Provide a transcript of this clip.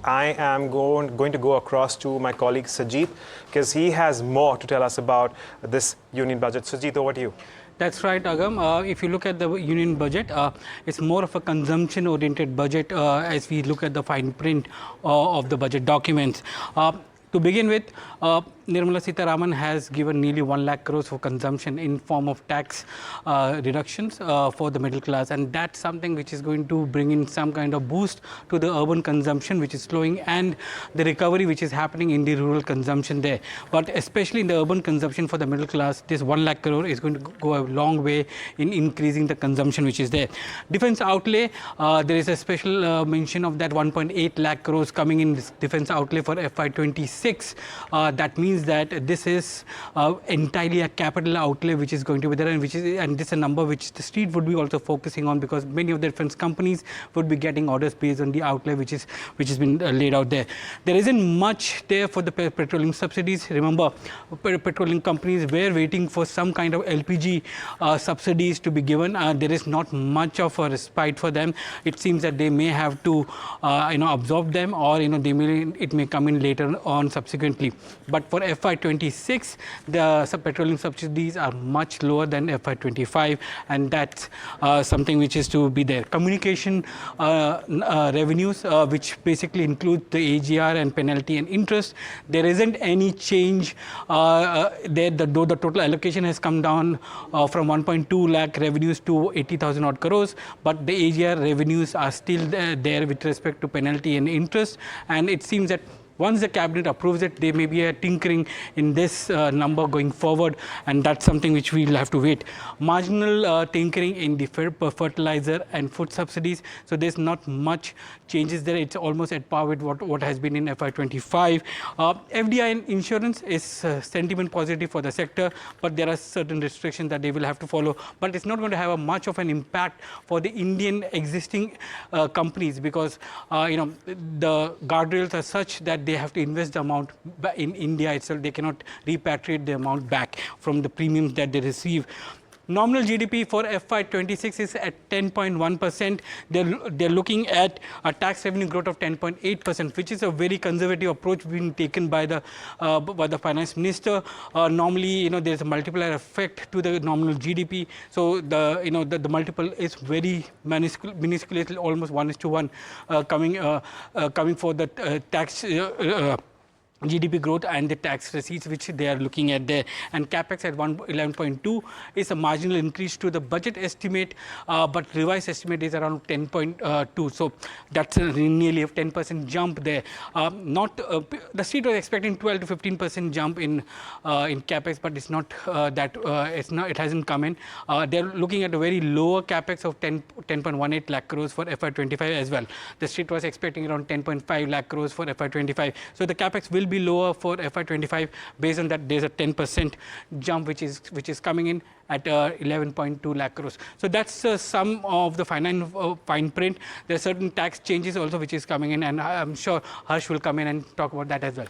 I am going to go across to my colleague Sajeet because he has more to tell us about this union budget. Sajeet, over to you. That's right, Agam. If you look at the union budget, it's more of a consumption-oriented budget as we look at the fine print of the budget documents. To begin with, Nirmala Sitharaman has given nearly 1 lakh crores for consumption in form of tax reductions for the middle class, and that's something which is going to bring in some kind of boost to the urban consumption, which is slowing, and the recovery which is happening in the rural consumption there. But especially in the urban consumption for the middle class, this 1 lakh crore is going to go a long way in increasing the consumption which is there. Defense outlay, there is a special mention of that 1.8 lakh crores coming in this defense outlay for FY26. That means that this is entirely a capital outlay which is going to be there, and this is a number which the street would be also focusing on, because many of the defense companies would be getting orders based on the outlay which has been laid out there. There isn't much there for the petroleum subsidies. Remember, petroleum companies were waiting for some kind of LPG subsidies to be given. There is not much of a respite for them. It seems that they may have to absorb them, or it may come in later on subsequently. But for FY26, the petroleum subsidies are much lower than FY25, and that's something which is to be there. Communication revenues, which basically include the AGR and penalty and interest, there isn't any change there, though the total allocation has come down from 1.2 lakh revenues to 80,000 odd crores, but the AGR revenues are still there with respect to penalty and interest, and it seems that once the cabinet approves it, there may be a tinkering in this number going forward, and that's something which we'll have to wait. Marginal tinkering in the fertilizer and food subsidies, so there's not much changes there. It's almost at par with what has been in FY25. FDI and insurance is sentiment positive for the sector, but there are certain restrictions that they will have to follow. But it's not going to have much of an impact for the Indian existing companies, because the guardrails are such that they have to invest the amount in India itself. They cannot repatriate the amount back from the premiums that they receive. Nominal GDP for FY26 is at 10.1%. They're looking at a tax revenue growth of 10.8%, which is a very conservative approach being taken by the finance minister. Normally, there's a multiplier effect to the nominal GDP, so the multiple is very minuscule, almost 1:1 coming for the tax. GDP growth and the tax receipts which they are looking at there, and capex at 11.2 is a marginal increase to the budget estimate, but revised estimate is around 10.2, so that's nearly a 10% jump there. The street was expecting 12 to 15% jump in capex, but it's not it hasn't come in. They're looking at a very lower capex of 10.18 lakh crores for FY25 as well. The street was expecting around 10.5 lakh crores for FY25, so the capex will be lower for FY25. Based on that, there's a 10% jump which is coming in at 11.2 lakh crores. So that's some of the fine print. There are certain tax changes also which is coming in, and I'm sure Harsh will come in and talk about that as well.